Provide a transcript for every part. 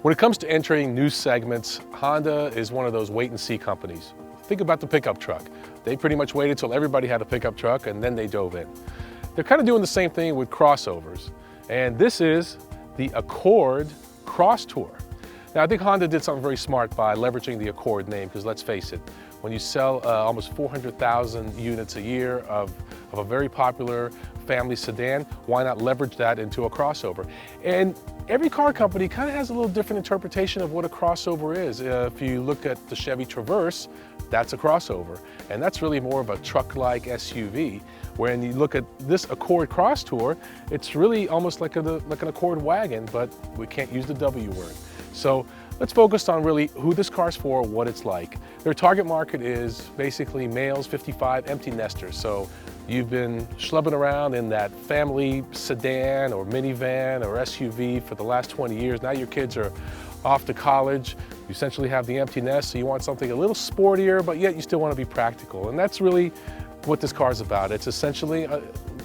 When it comes to entering new segments, Honda is one of those wait-and-see companies. Think about the pickup truck. They pretty much waited till everybody had a pickup truck and then they dove in. They're kind of doing the same thing with crossovers. And this is the Accord Crosstour. Now, I think Honda did something very smart by leveraging the Accord name, because let's face it, when you sell almost 400,000 units a year of a very popular family sedan, why not leverage that into a crossover? And every car company kind of has a little different interpretation of what a crossover is. If you look at the Chevy Traverse, that's a crossover. And that's really more of a truck-like SUV. When you look at this Accord Crosstour, it's really almost like an Accord wagon, but we can't use the W word. So let's focus on really who this car's for, what it's like. Their target market is basically males 55, empty nesters. So you've been schlubbing around in that family sedan or minivan or SUV for the last 20 years. Now your kids are off to college. You essentially have the empty nest, so you want something a little sportier, but yet you still want to be practical. And that's really what this car is about. It's essentially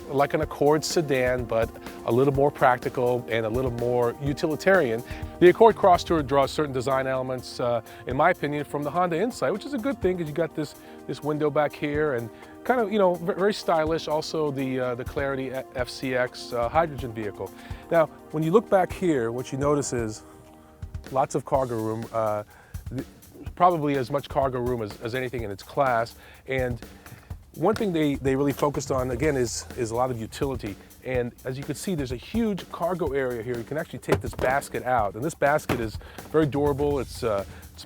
like an Accord sedan, but a little more practical and a little more utilitarian. The Accord Crosstour draws certain design elements, in my opinion, from the Honda Insight, which is a good thing because you got this window back here and kind of, you know, very stylish. Also the Clarity FCX hydrogen vehicle. Now, when you look back here, what you notice is lots of cargo room, probably as much cargo room as anything in its class. And one thing they really focused on, again, is a lot of utility. And as you can see, there's a huge cargo area here. You can actually take this basket out. And this basket is very durable. It's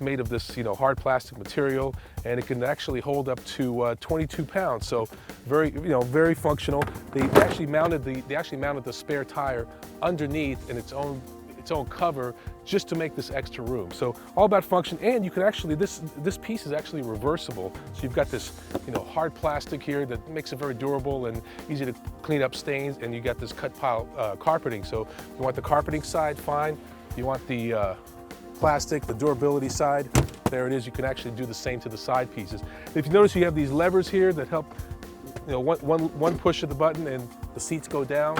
made of this, you know, hard plastic material, and it can actually hold up to 22 pounds. So very, you know, very functional. They actually mounted the spare tire underneath in its own cover just to make this extra room. So all about function, and you can actually, this piece is actually reversible. So you've got this, you know, hard plastic here that makes it very durable and easy to clean up stains, and you got this cut pile carpeting. So you want the carpeting side, fine. You want the plastic, the durability side, there it is. You can actually do the same to the side pieces. If you notice, you have these levers here that help, you know, one push of the button and the seats go down.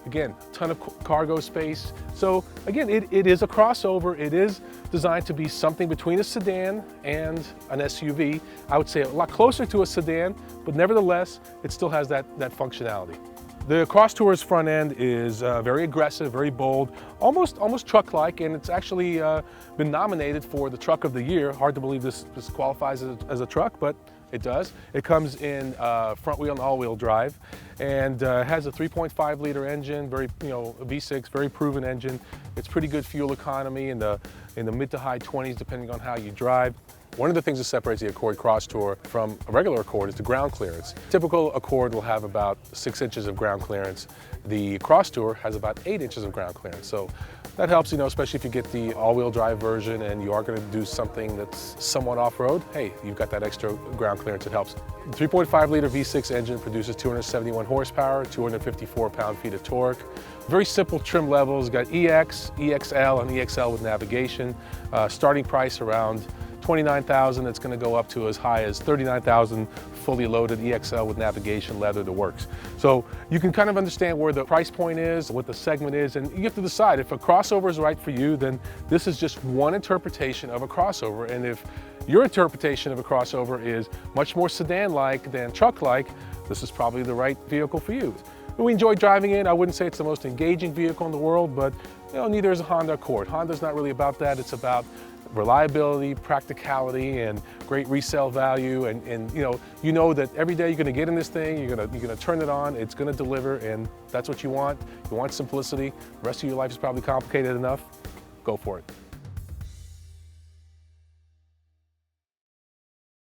Again, a ton of cargo space. So again, it is a crossover. It is designed to be something between a sedan and an SUV. I would say a lot closer to a sedan, but nevertheless, it still has that functionality. The Crosstour's front end is very aggressive, very bold, almost truck-like, and it's actually been nominated for the Truck of the Year. Hard to believe this qualifies as a truck, but it does. It comes in front wheel and all-wheel drive, and has a 3.5 liter engine, very, you know, a V6, very proven engine. It's pretty good fuel economy in the mid to high 20s, depending on how you drive. One of the things that separates the Accord Crosstour from a regular Accord is the ground clearance. Typical Accord will have about 6 inches of ground clearance. The Crosstour has about 8 inches of ground clearance. So that helps, you know, especially if you get the all-wheel drive version and you are going to do something that's somewhat off-road. Hey, you've got that extra ground clearance, it helps. The 3.5 liter V6 engine produces 271 horsepower, 254 pound-feet of torque. Very simple trim levels. Got EX, EXL, and EXL with navigation. Starting price around $29,000. It's going to go up to as high as $39,000, fully loaded EXL with navigation, leather, the works. So you can kind of understand where the price point is, what the segment is, and you have to decide if a crossover is right for you. Then this is just one interpretation of a crossover, and if your interpretation of a crossover is much more sedan-like than truck-like, this is probably the right vehicle for you. We enjoy driving it. I wouldn't say it's the most engaging vehicle in the world, but you know, neither is a Honda Accord. Honda's not really about that. It's about reliability, practicality, and great resale value. And you know that every day you're going to get in this thing, you're going to turn it on, it's going to deliver, and that's what you want. You want simplicity. The rest of your life is probably complicated enough. Go for it.